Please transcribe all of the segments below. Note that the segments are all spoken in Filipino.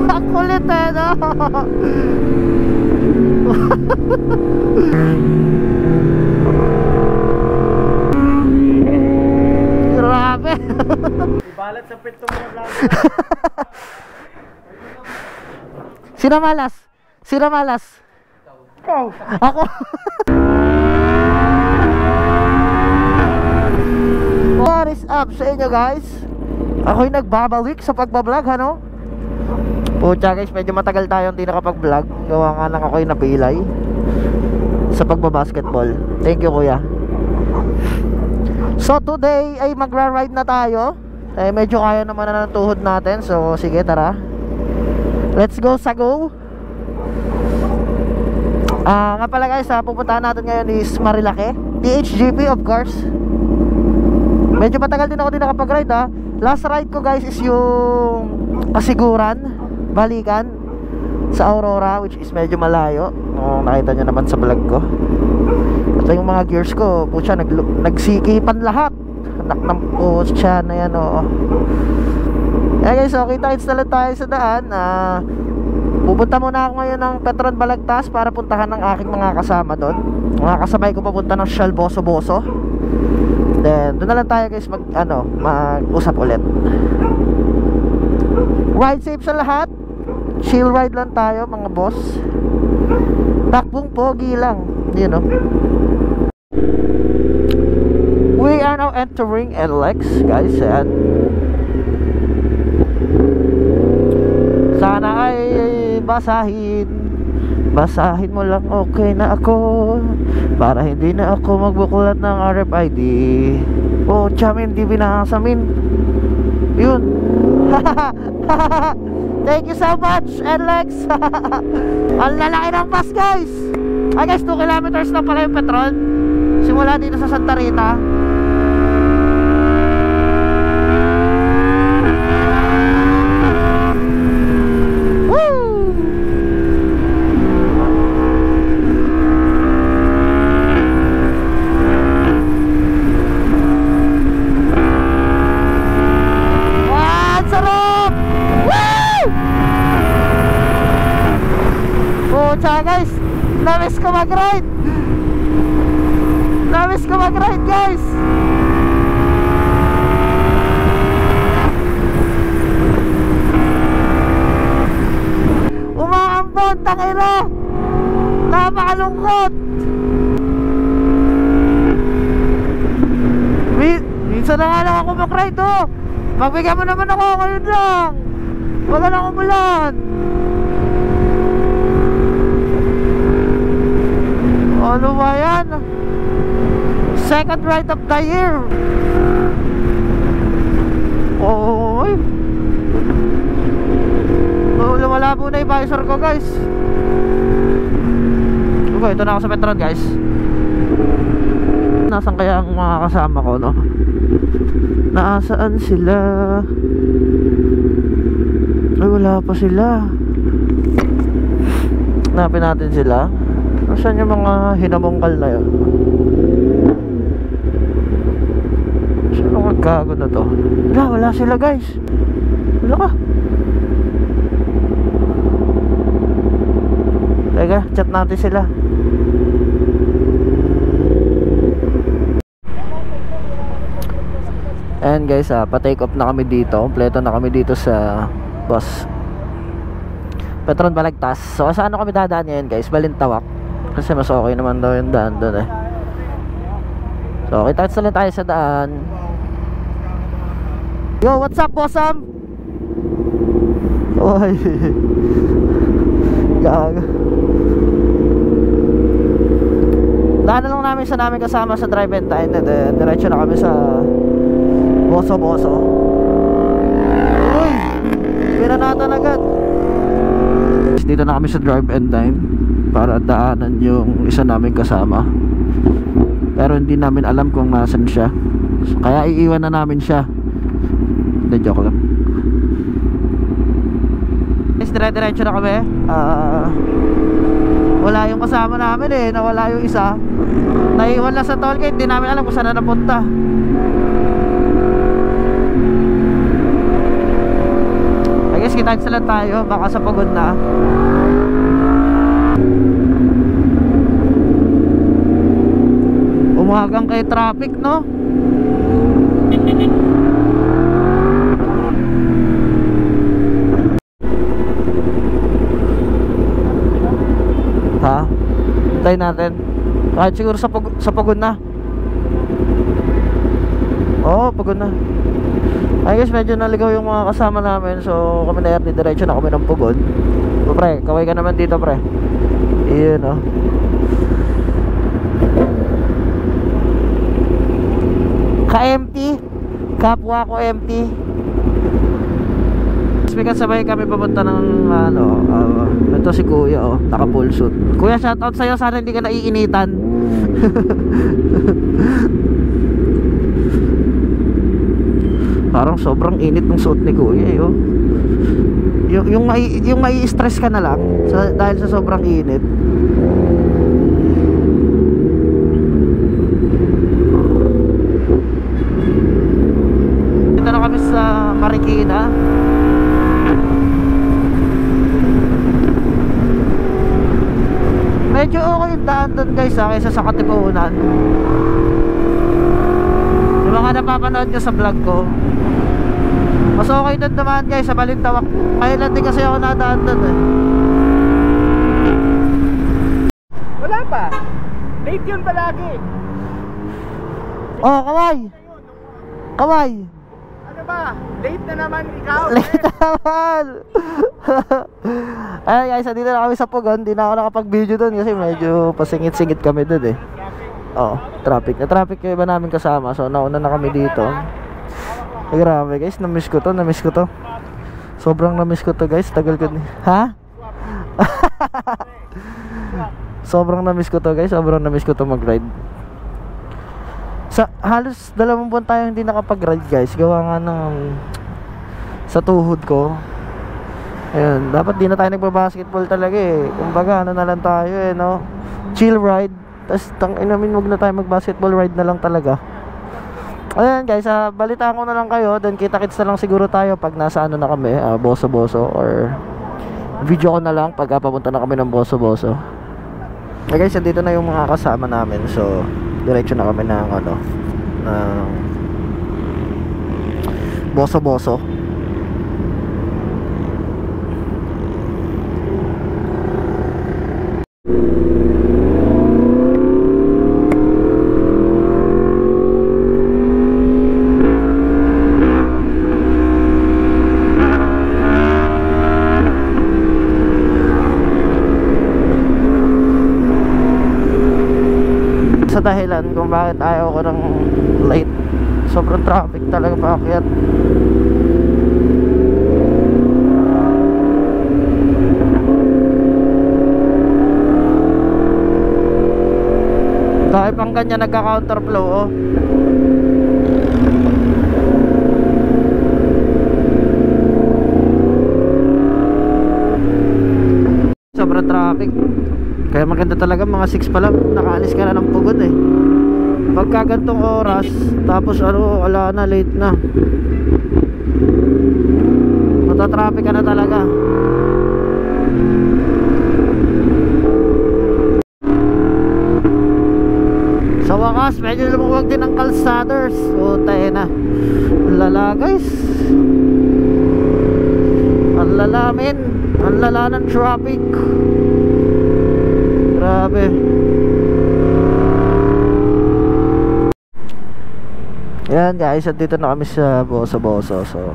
Ang kulit eh, no? Grabe. Ibalat sa pito mo na vlog. Sino malas? Sino malas? Ikaw. Ako. What is up sa inyo guys? Ako'y nagbabalik sa pagbablog, ano? Pucha guys, medyo matagal tayong hindi nakapag-vlog. Gawa nga lang ako'y napilay sa pagbabasketball. Thank you kuya. So today ay magra-ride na tayo. Eh medyo kaya naman na ng tuhod natin. So sige, tara. Let's go sa go. Nga pala guys, pupuntahan natin ngayon is Marilake, DHGP of course. Medyo matagal din ako din nakapag-ride ha. Last ride ko guys is yung Pasiguran, balikan sa Aurora, which is medyo malayo. Nakita nyo naman sa vlog ko. At yung mga gears ko, putya, nagsikipan lahat. Anak ng putya na yan, oo. Kaya guys, so kita-kits na lang tayo sa daan. Pupunta muna ako ngayon ng Petron Balagtas para puntahan ng aking mga kasama doon. Mga kasabay ko papunta ng Shell Boso-Boso. Then doon na lang tayo guys mag-usap ulit. Ride safe sa lahat. Chill ride lang tayo mga boss. Takbong pogi lang, you know. We are now entering NLEX guys. And sana ay basahin mo lang, okay na ako, para hindi na ako magbuklat ng RFID. Oh chamin, di binasa min. Yun. Thank you so much NLEX. Ang lalaki ng bus guys. Ay guys, 2 kilometers lang pala yung Petron simula dito sa Santa Rita. Tsaka guys, namiss ko mag-ride. Namiss ko mag-ride guys. Umaambon, tangina. Napakalungkot. Minsan na nga lang ako mag-ride oh. Pagbigyan mo naman ako, ngayon lang. Wag ka lang umulan. Ano ba yan? Second ride of the year. Oy. Lumalabo na yung visor ko guys. Okay, ito na ako sa Petron guys. Nasaan kaya ang mga kasama ko, no? Nasaan sila? Ay, wala pa sila. Hanapin natin sila. Nasaan yung mga hinamungkal na yun? Saan ang magkago na to? Wala sila guys. Wala ka. Teka, chat natin sila. And guys, pa-take off na kami dito. Kompleto na kami dito sa bus Petron Balagtas. So saan kami dadaan ngayon guys? Balintawak. Kasi mas okay naman daw yung daan doon eh. So kita-kits na tayo sa daan. Yo, what's up bossam? Oy. Gago. Daanan lang namin sa namin kasama sa drive and time. Diretso na kami sa Boso-Boso. Uy, pinanatan agad. Dito na kami sa drive and time para daanan yung isa namin kasama. Pero hindi namin alam kung nasan siya. So, kaya iiwan na namin siya. Hindi, joke lang. Dire-diretso na kami. Wala yung kasama namin eh. Nawala yung isa. Naiwan lang sa tollgate. Hindi namin alam kung saan na napunta. Whiskey Times lang tayo, baka sa pagod na. Umagang kay traffic, no? Ha? Hintayin natin. Kahit siguro sa pagod na. Oo, pagod na. Ay guys, medyo naligaw yung mga kasama namin. So kami na Ernie, diretso na kami ng pugod. So, pre, kaway ka naman dito, pre. Iyon, oh. Ka-empty. Kapwa ko empty. Kasi sabay kami papunta ng ito si kuya, oh, naka full suit. Kuya, shoutout sa'yo, sana hindi ka naiinitan. Parang sobrang init ng suot ni kuya, eh, oh. Yung mai-stress ka na lang dahil sa sobrang init. Dito na kami sa Marikina. Medyo okay yung daan doon, guys, kaysa sa Katipunan. Yung mga napapanood nyo sa vlog ko, mas okay doon naman, guys, sa Balintawak. Kailan din kasi ako nadaan doon, eh. Wala pa. Late yun palagi. Oh, kaway. Kaway. Ano ba? Late na naman ikaw. Late na naman. Ayan guys, dito na kami sa Pugon. Hindi na ako nakapag-video doon kasi medyo pasingit-singit kami doon, eh. Oh, traffic. Na-traffic yung iba namin kasama. So nauna na kami dito. Ay, grabe guys, na-miss ko to. Sobrang na-miss ko to, guys. Tagal ko. Ha? Sobrang na-miss ko to, guys. Sobrang na-miss ko to mag-ride. Halos 2 buwan tayo hindi nakapag-ride, guys. Gawa nga ng sa tuhod ko. Ayun, dapat di na tayo nagba-basketball talaga, eh. Kumbaga, ano na lang tayo, eh, no? Chill ride. Tapos namin, wag na tayo mag-basketball ride na lang talaga. Ayan guys, balitaan ko na lang kayo. Then kita-kits na lang siguro tayo pag nasa ano na kami, Boso-Boso. Or video ko na lang pag papunta na kami ng Boso-Boso. Okay guys, dito na yung mga kasama namin. So diretso na kami ng ng Boso-Boso. Sa dahilan kung bakit ayaw ko ng late, sobrang traffic talaga paakyat. Dahil pang ganyan nagka-counterflow, oh. Sobrang traffic. Kaya maganda talaga mga 6 pa lang nakaalis ka na ng Pugon, eh. Pagka gantong oras, tapos wala na, late na, matatraffic ka na talaga. Sa wakas, medyo lumuwag din ang kalsaders. O, tayo na. Lala, guys. Ang lala, men. Ang lala ng traffic. Grabe. Yan guys, dito na kami sa Boso-Boso. So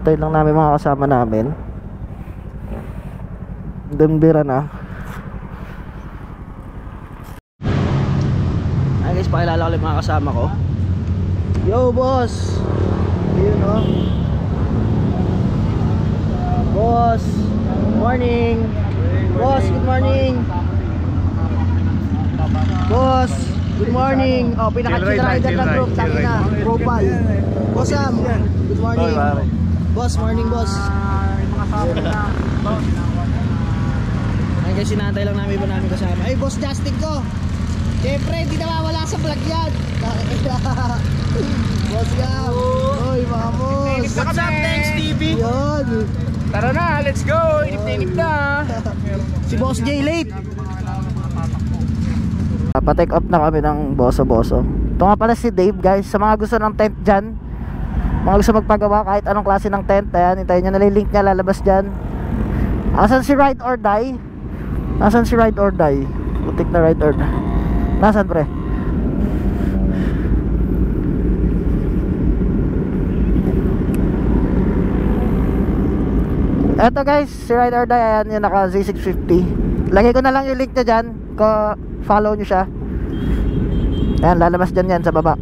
tayo lang namin mga kasama namin. Dembira na. Ay guys, pakilala ko lang mga kasama ko. Yo boss. Ayun, oh. Boss, morning. Boss, good morning. Boss, good morning. Oh, pinaka-chill rider ng group. Sabi na, Robal. Boss Sam, good morning. Boss, morning boss. Ayun guys, sinantay lang namin iba namin kasama. Ay, Boss Justin ko. Siyempre, hindi nawawala sa vlog yan. Boss Gam. Oy, mga boss. What's up, thanks TV? Yun. Tara na, let's go! Inip na! Si Boss J late. Pa-take off na kami ng boso-boso. Ito nga pala si Dave guys. Sa mga gusto ng tent dyan, mga gusto magpagawa kahit anong klase ng tent, ayan, hintayin nyo na link niya, lalabas dyan. Asan si Ride or Die? Nasaan si Ride or Die? Putik na Ride or Die. Nasaan pre? Eto guys, si Ride or Die, ayan yung naka Z650. Lagay ko na lang yung link niya dyan. Follow nyo siya. Ayan, lalabas dyan yan sa baba.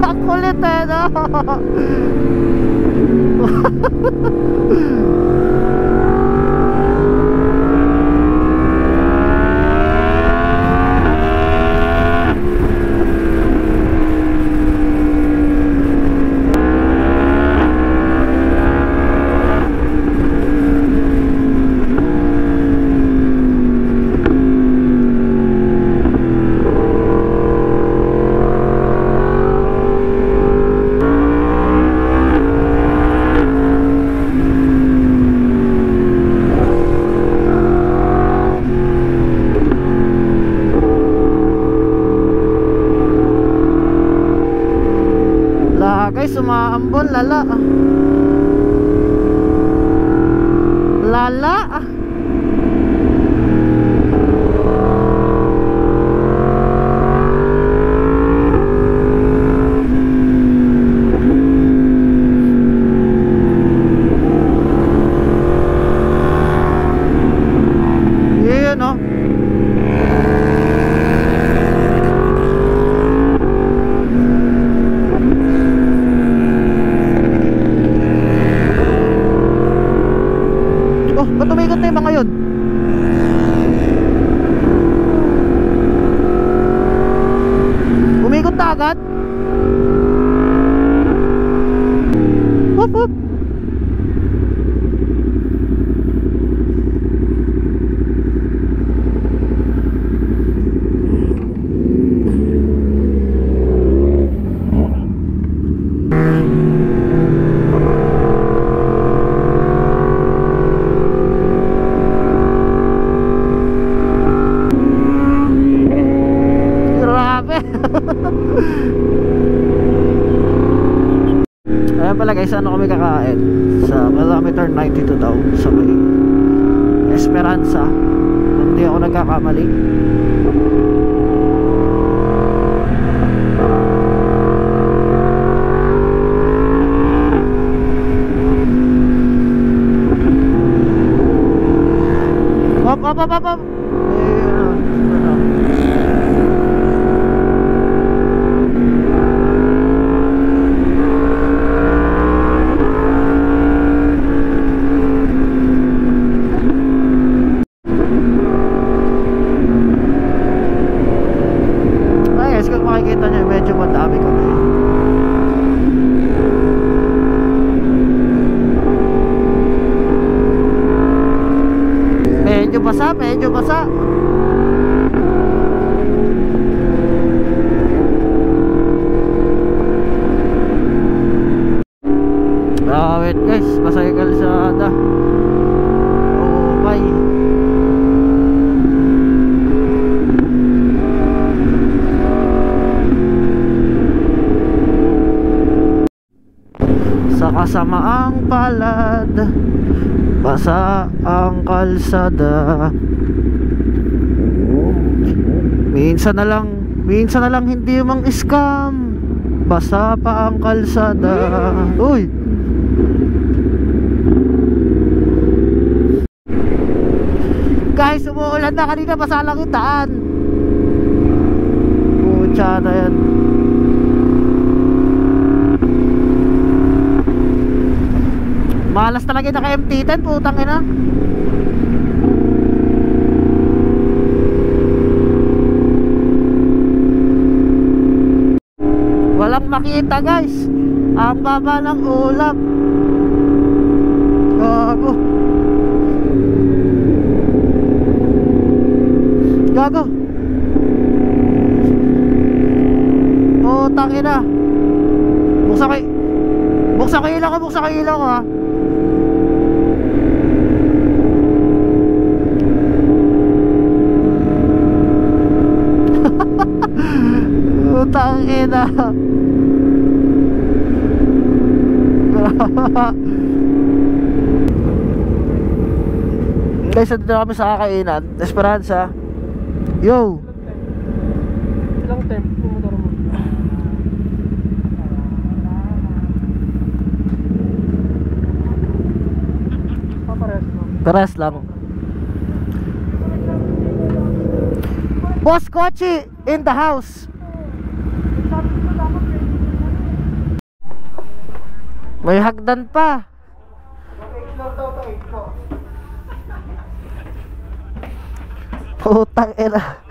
Ang kulit eh, no? Guys, umaambon, lala. Lala. Yun, no? Ba't umigot na yung mga yun? Umigot na agad? Whoop whoop. Ayan pala guys, ano kami kakain? Sa kilometer 92 daw, sa may Esperanza, kung hindi ako nagkakamali. Hop. Makikita nyo medyo madami kami. Medyo basa. Wait guys, basa yung kalsada. Oh bye. Sa kasamaang palad, basa ang kalsada. Minsan na lang hindi mang scam, basa pa ang kalsada. Uy! Guys, umuulan na, kanina basa lang yung daan. Pucha na yan. Malas talaga yung naka-MT10, putang ina. makita guys. Ang baba ng ulap. Gago. Gago. Oh, tangina. Buksan ko ilaw ko ha. Utang ina. Guys, dito na kami sa kakainan Esperanza. Yo. Ilang tempo motor mo? Pares lang. Boss Kochi in the house. May hagdan pa. Putang ina.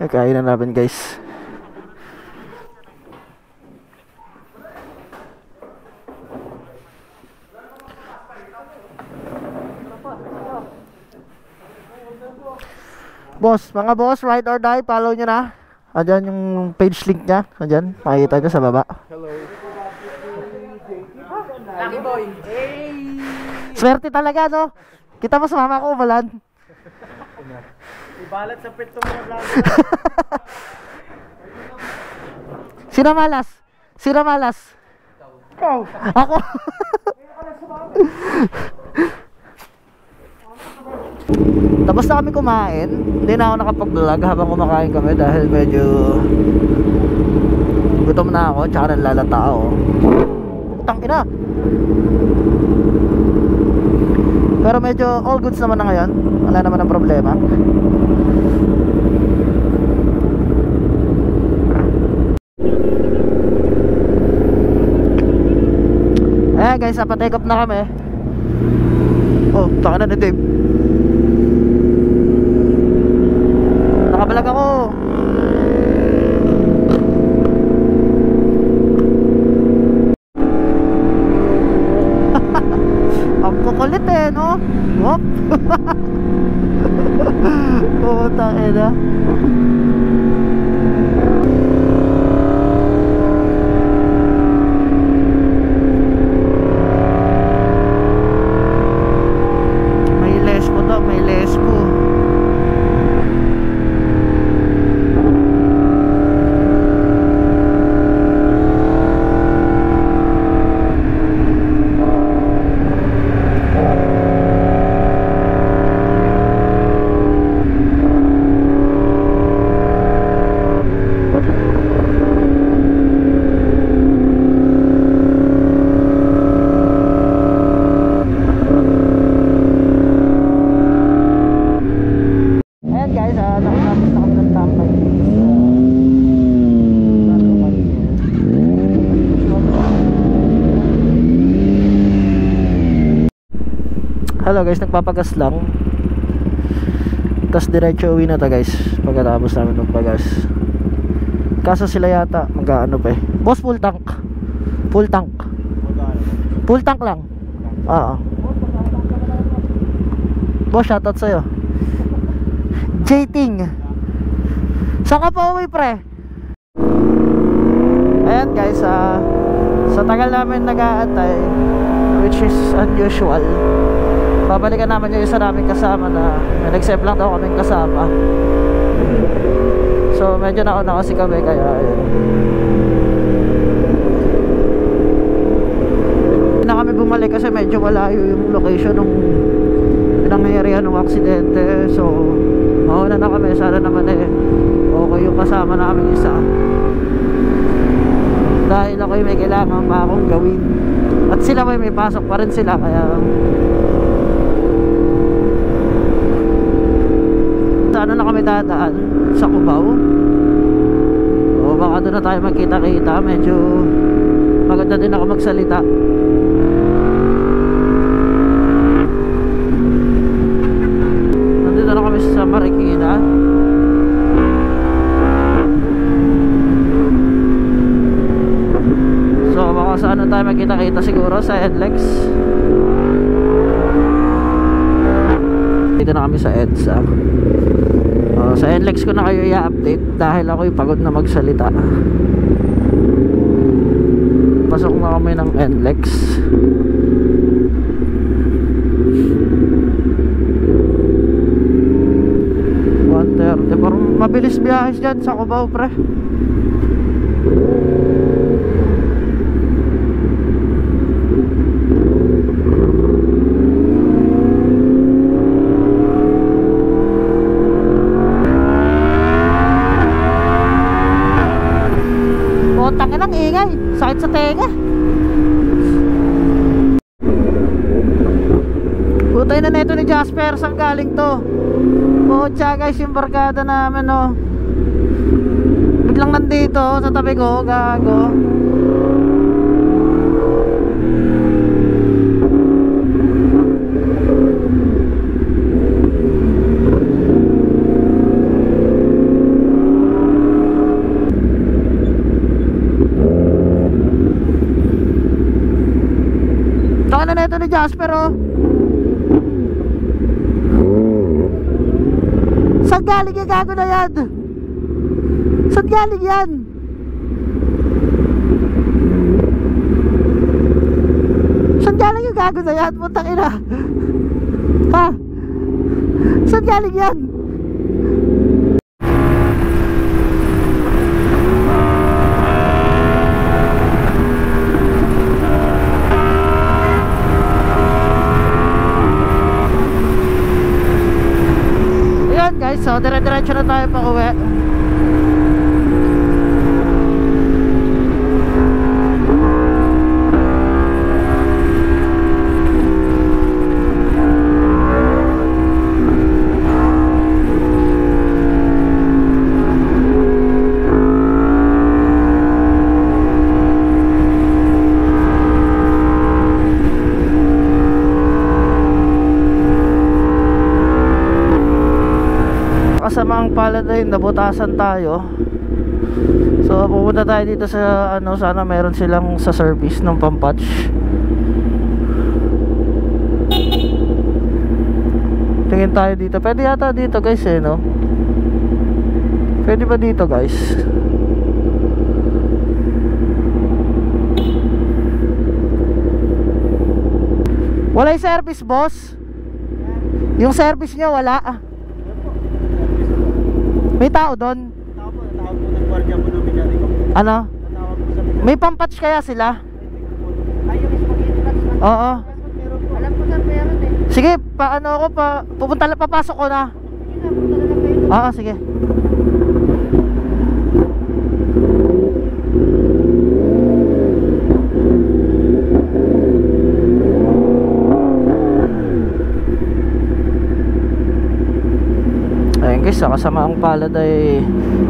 Kain na namin guys. Boss, mga boss, ride or die, follow nyo na. Andyan yung page link nya. Andyan, makikita nyo sa baba. Hello. Lucky boy. Hey! Swerte talaga, no? Kita mo sa mama ko, umalan. Ibalat sa pit mga vlog. Sino malas? Sino malas? Ikaw. Ako. Tapos na kami kumain. Hindi na ako nakapag-vlog habang kumakain kami dahil medyo gutom na ako, tsaka nanlalata ako. Tangina. Pero medyo all goods naman na ngayon. Wala naman ang problema. Eh guys, take off na kami. Oh, taka na Dave. Nakabalag ako. Ang kukulit eh, no? Wop. Oh, takina. May lesbo daw, may lesbo. Hello guys, nagpapagas lang. Tapos diretso uwi na ta guys pagkatapos namin magpagas. Kaso sila yata mag-ano pa eh. Boss, full tank. Full tank. Full tank lang. Oo. Boss, shoutout sa'yo. J-Ting. Saan ka pa uwi pre? Ayan guys, sa tagal namin nag-aantay, which is unusual, babalikan namin yung isa namin kasama na nag-save lang daw kaming kasama. So medyo nauna kasi kami kaya ayun. Hindi na kami bumalik kasi medyo malayo yung location ng pinangyarihan ng aksidente. So mauna na kami, sana naman okay yung kasama namin isa. Dahil ako may kailangan pa akong gawin. At sila may pasok pa rin sila kaya ano na kami dadaan sa Cubao o baka doon na tayo magkita-kita. Medyo maganda din ako magsalita. nakita siguro sa NLEX. Dito na kami sa EDSA. Sa NLEX ko na kayo i-update dahil ako'y pagod na magsalita. Pasok na kami ng NLEX. Parang mabilis biyahis dyan sa Cubao, pre. Botang ka ng ingay, sakit sa tenga. Putay na neto ni Jasper, saan galing to? Botcha guys, yung barkada namin, oh. Biglang nandito sa tabi ko, gago. Taka na neto ni Jasper, oh. Saan galing yung gago na yan? Saan galing yan? Saan galing yung gago na yan? Putang ina. Ha? Saan galing yan? Guys, so dire-diretso na tayo pa uwi. Kasama ang Paladin, nabutasan tayo. So pupunta tayo dito sa ano, sana meron silang sa service ng pampatch. Tingin tayo dito. Pwede yata dito guys eh, no? Pwede ba dito guys? Wala yung service, boss? Yung service nyo wala? May tao doon? Natawag po ng gwardiya po ng mekaniko. Ano? Natawag po sa mekaniko. May pampatch kaya sila? Ay, yung spaghetti patch na. Oo. Alam ko sir, meron eh. Sige, paano ako pa pupunta lang, papasok ko na. Sige na, punta na lang kayo. Oo, sige. Ayun guys, sa kasamaang palad ay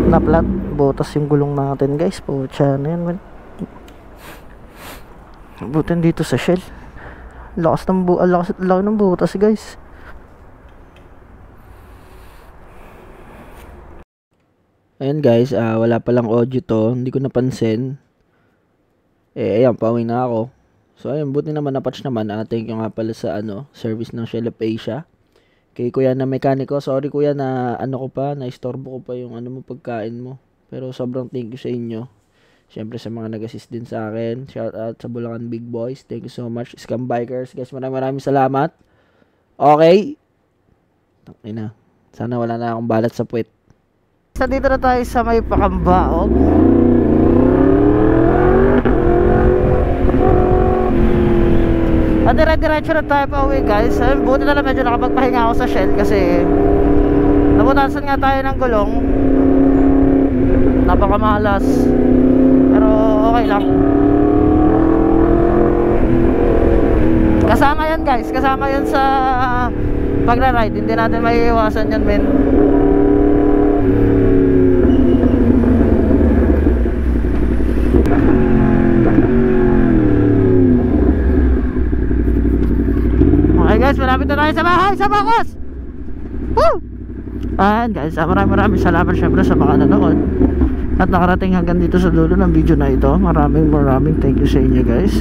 naplat, butas yung gulong natin guys. Pucha na yan, man. Butin dito sa Shell. Lakas ng butas guys. Ayun guys, wala palang audio to, hindi ko napansin. Ayan, pauwi na ako. So ayun, buti naman na-patch naman. Thank you nga pala sa service ng Shell of Asia. Kay kuya na mekaniko, sorry kuya na na-istorbo ko pa yung mo pagkain mo. Pero sobrang thank you sa inyo. Siyempre sa mga nag-assist din sa akin. Shout out sa Bulacan Big Boys. Thank you so much. Scam Bikers, guys, maraming salamat. Okay. Ina. Sana wala na akong balat sa puwet. So dito na tayo sa may Pakambaog. At dire-diretso na tayo pa uwi guys. Buti na lang medyo nakapagpahinga ako sa Shell kasi nabutasan nga tayo ng gulong. Napakamalas. Pero okay lang. Kasama yan guys. Kasama yan sa pagra-ride. Hindi natin maiiwasan yan, men. Okay guys, malapit na tayo sa bahay, sa Bacos. Woo! Ayan guys, maraming salamat syempre sa mga nanonood. at nakarating hanggang dito sa dulo ng video na ito. Maraming thank you sa inyo guys.